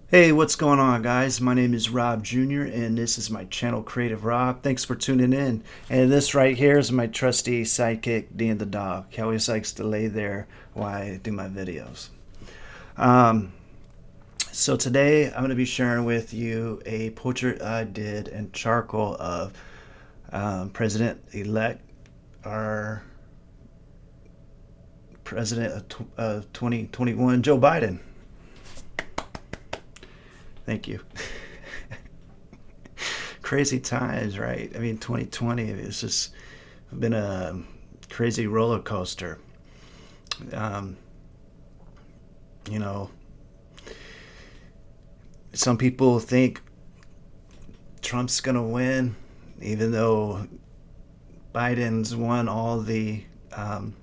Hey, what's going on, guys? My name is Rob Jr., and this is my channel, Creative Rob. Thanks for tuning in. And this right here is my trusty sidekick, Dean the dog. He always likes to lay there while I do my videos. Um, so today I'm going to be sharing with you a portrait I did in charcoal of President-elect, our President of 2021, Joe Biden. Thank you. Crazy times, right? I mean, 2020, it's just been a crazy roller coaster. Um, you know, some people think Trump's going to win, even though Biden's won all the um,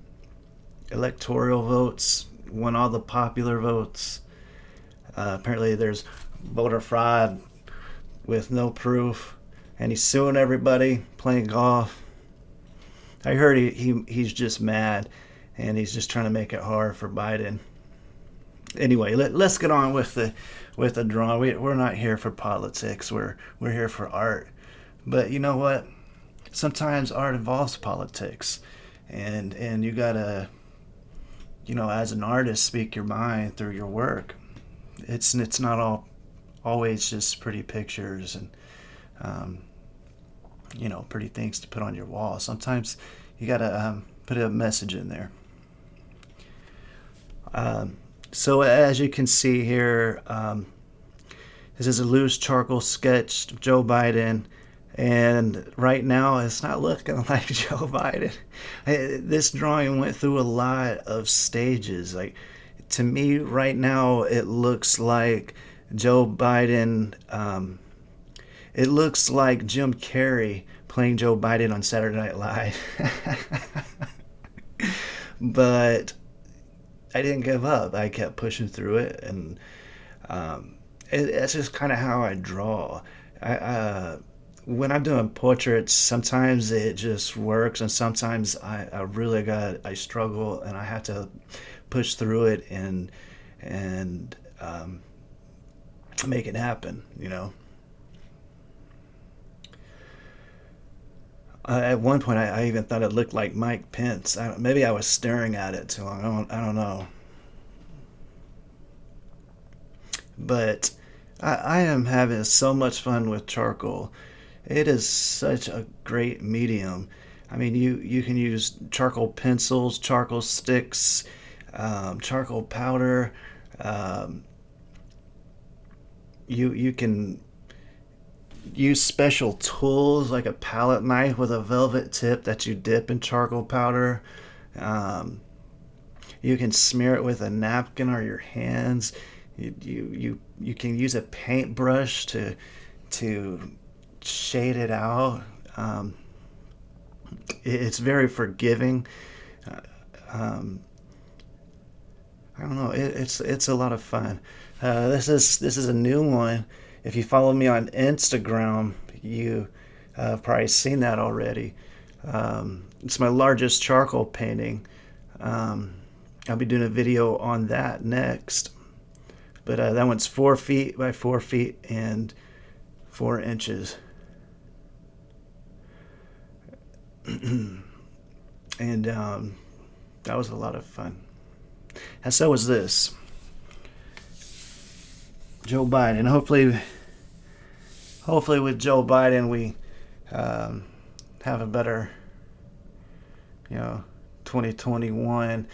electoral votes, won all the popular votes. Apparently, there's voter fraud with no proof, and he's suing everybody playing golf. I heard he's just mad, and he's just trying to make it hard for Biden. Anyway, let's get on with the drawing. We're not here for politics. We're here for art. But you know what? Sometimes art involves politics, and you gotta, as an artist, speak your mind through your work. It's not always just pretty pictures and um, pretty things to put on your wall. Sometimes you gotta put a message in there. So as you can see here, this is a loose charcoal sketch of Joe Biden, and right now it's not looking like Joe Biden. This drawing went through a lot of stages. Like, to me, right now it looks like Joe Biden. It looks like Jim Carrey playing Joe Biden on Saturday Night Live. But I didn't give up. I kept pushing through it, and it's just kind of how I draw. When I'm doing portraits, sometimes it just works, and sometimes I struggle, and I have to push through it and make it happen. At one point, I even thought it looked like Mike Pence. Maybe I was staring at it too long. I don't know. But I am having so much fun with charcoal. It is such a great medium. I mean, you can use charcoal pencils, charcoal sticks, charcoal powder. Um, you can use special tools like a palette knife with a velvet tip that you dip in charcoal powder. Um, you can smear it with a napkin or your hands. You can use a paintbrush to shade it out. Um, it's very forgiving. Uh, um, I don't know. It's a lot of fun. This is a new one. If you follow me on Instagram, you have probably seen that already. It's my largest charcoal painting. Um, I'll be doing a video on that next. But that one's 4 feet by 4 feet and 4 inches. And that was a lot of fun. And so was this. Joe Biden. Hopefully with Joe Biden, we um, have a better, you know, 2021.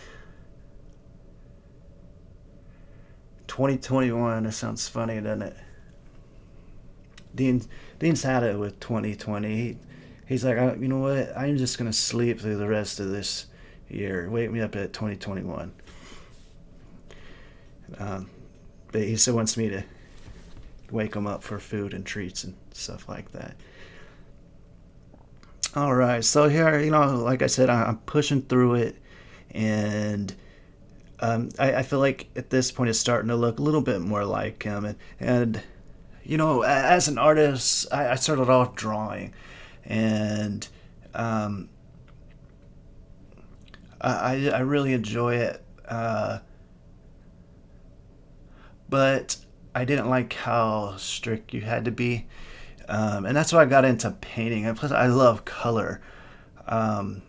2021. That sounds funny, doesn't it? Dean, Dean's had it with 2020. He's like, you know what? I'm just gonna sleep through the rest of this year. Wake me up at 2021. Um, but he still wants me to wake him up for food and treats and stuff like that. All right, so here, like I said, I'm pushing through it, and I feel like at this point it's starting to look a little bit more like him. And as an artist, I started off drawing, and um, I really enjoy it. But I didn't like how strict you had to be, and that's why I got into painting. And plus, I love color. Um,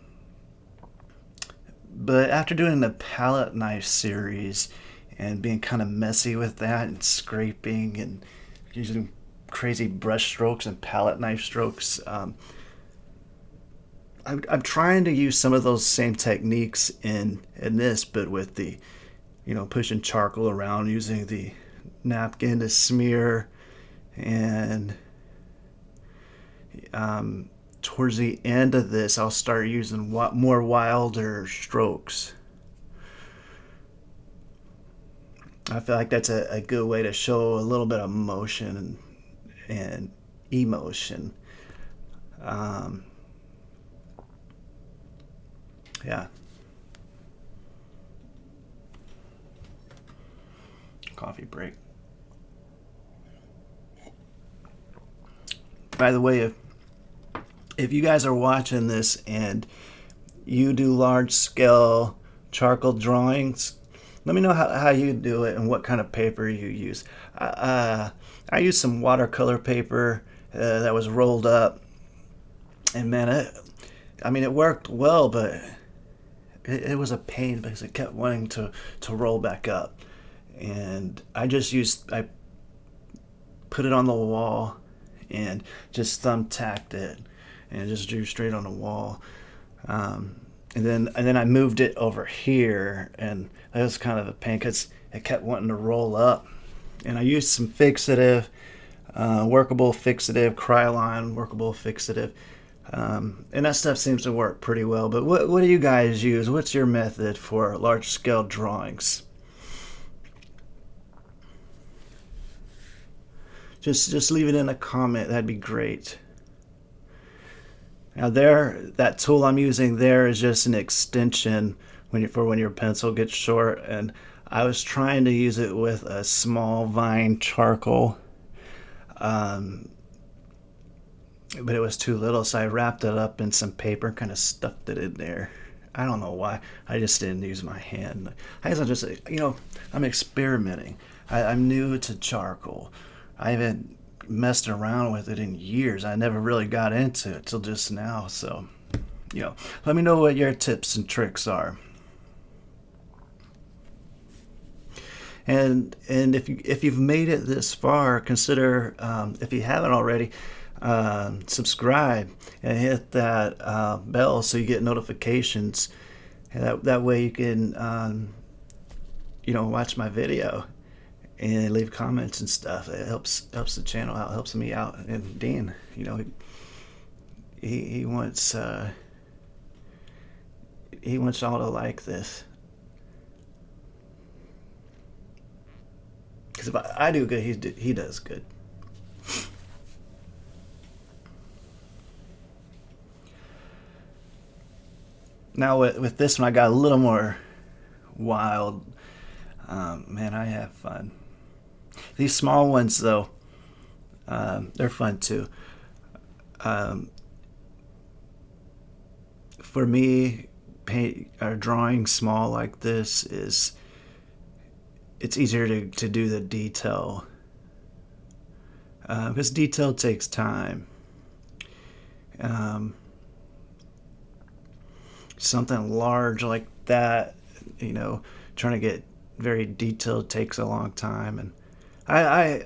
but after doing the palette knife series and being kind of messy with that and scraping and using crazy brush strokes and palette knife strokes, I'm trying to use some of those same techniques in this, but with the, pushing charcoal around, using the napkin to smear, and towards the end of this, I'll start using more wilder strokes. I feel like that's a good way to show a little bit of motion and emotion. Um, yeah. Coffee break. By the way, if you guys are watching this and you do large scale charcoal drawings, let me know how you do it and what kind of paper you use. I used some watercolor paper that was rolled up, and man, it worked well, but it was a pain because it kept wanting to roll back up. And I put it on the wall and just thumbtacked it and just drew straight on the wall. And then I moved it over here, and that was kind of a pain because it kept wanting to roll up. And I used some fixative, workable fixative, Krylon workable fixative, and that stuff seems to work pretty well. But what do you guys use? What's your method for large scale drawings? Just leave it in a comment. That'd be great. Now that tool I'm using there is just an extension when your pencil gets short, and I was trying to use it with a small vine charcoal, but it was too little, so I wrapped it up in some paper and kind of stuffed it in there. I don't know why. I just didn't use my hand. I guess I'm experimenting. I'm new to charcoal. I haven't messed around with it in years. I never really got into it till just now. So, let me know what your tips and tricks are. And if you've made it this far, consider, if you haven't already, subscribe and hit that bell so you get notifications. And that way you can watch my video and leave comments and stuff. It helps the channel out, helps me out. And Dean, he wants y'all to like this. Because if I do good, he does good. Now with this one, I got a little more wild. Man, I have fun. These small ones, though, they're fun too. For me, drawing small like this it's easier to do the detail, because detail takes time. Something large like that, trying to get very detailed takes a long time, and I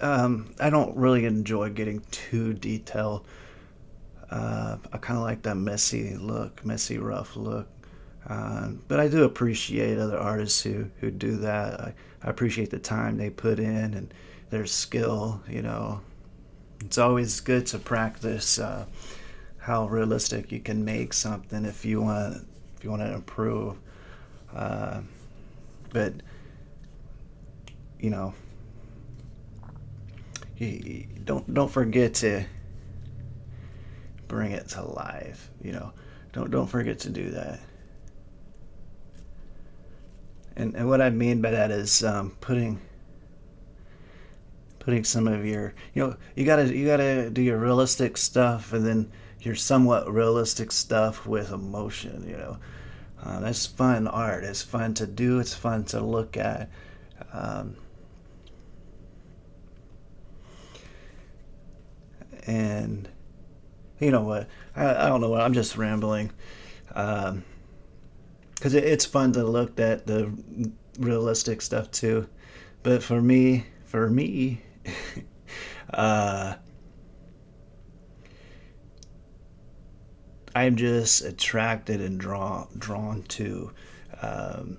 don't really enjoy getting too detailed. I kind of like that messy, rough look. But I do appreciate other artists who do that. I appreciate the time they put in and their skill. It's always good to practice how realistic you can make something if you want to improve. But you don't forget to bring it to life. Don't forget to do that. And what I mean by that is putting some of your, you gotta do your realistic stuff and then your somewhat realistic stuff with emotion. That's fun art. It's fun to do. It's fun to look at. you know what? I don't know what. I'm just rambling. Because it's fun to look at the realistic stuff too. But for me, uh, I'm just attracted and drawn to um,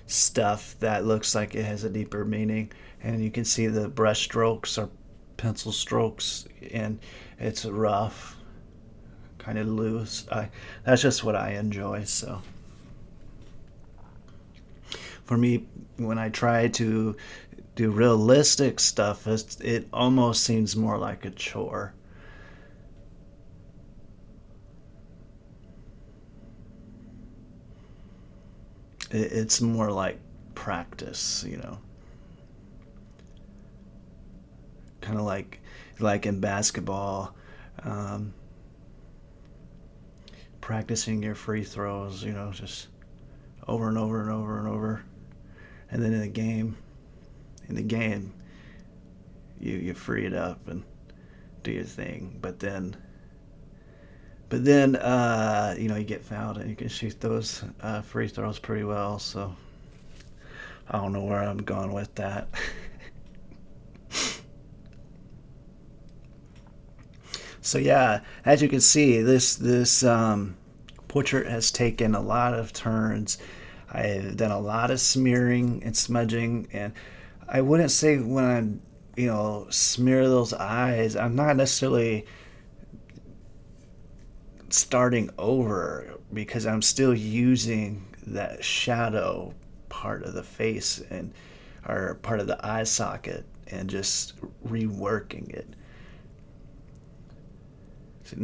stuff that looks like it has a deeper meaning, and you can see the brush strokes or pencil strokes, and it's rough, kind of loose. That's just what I enjoy. So for me, when I try to do realistic stuff, it almost seems more like a chore. It's more like practice, kind of like in basketball, um, practicing your free throws, just over and over and over and over, and then in the game, you free it up and do your thing, but then you get fouled and you can shoot those free throws pretty well. So I don't know where I'm going with that. So yeah, as you can see, this portrait has taken a lot of turns. I've done a lot of smearing and smudging, and I wouldn't say when smear those eyes, I'm not necessarily starting over, because I'm still using that shadow part of the face and or part of the eye socket and just reworking it. So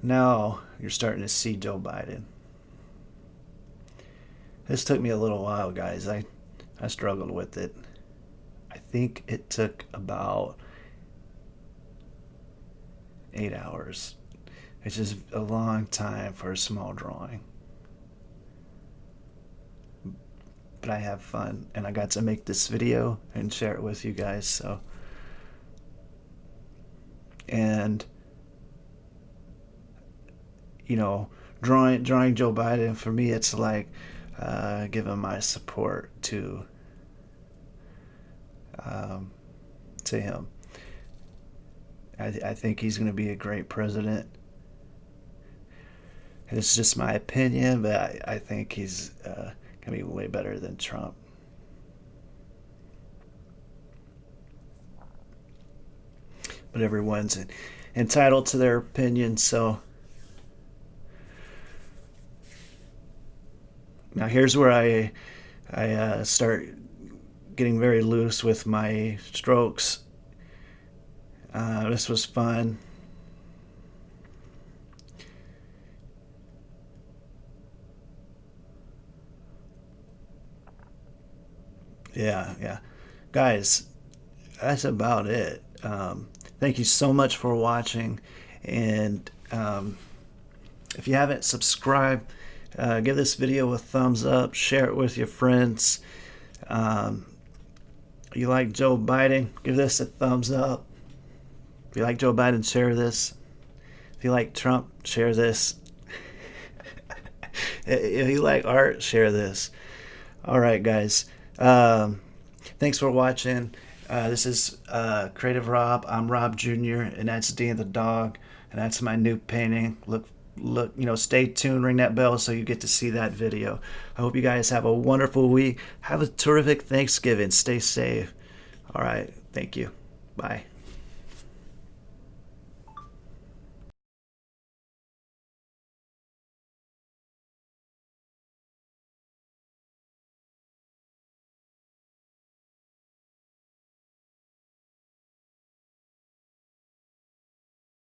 now you're starting to see Joe Biden. This took me a little while, guys. I struggled with it. I think it took about 8 hours, which is a long time for a small drawing. But I have fun, and I got to make this video and share it with you guys. So, and drawing Joe Biden, for me, it's like giving my support to him. I think he's going to be a great president. It's just my opinion, but I think he's going to be way better than Trump. But everyone's entitled to their opinion, so now here's where I start getting very loose with my strokes. This was fun. Yeah. Guys, that's about it. Thank you so much for watching. And if you haven't subscribed, give this video a thumbs up. Share it with your friends. If you like Joe Biden, give this a thumbs up. If you like Joe Biden, share this. If you like Trump, share this. If you like art, share this. All right, guys. Thanks for watching. This is Creative Rob. I'm Rob Jr., and that's D and the dog, and that's my new painting. Look, stay tuned, ring that bell so you get to see that video. I hope you guys have a wonderful week. Have a terrific Thanksgiving. Stay safe. All right. Thank you. Bye.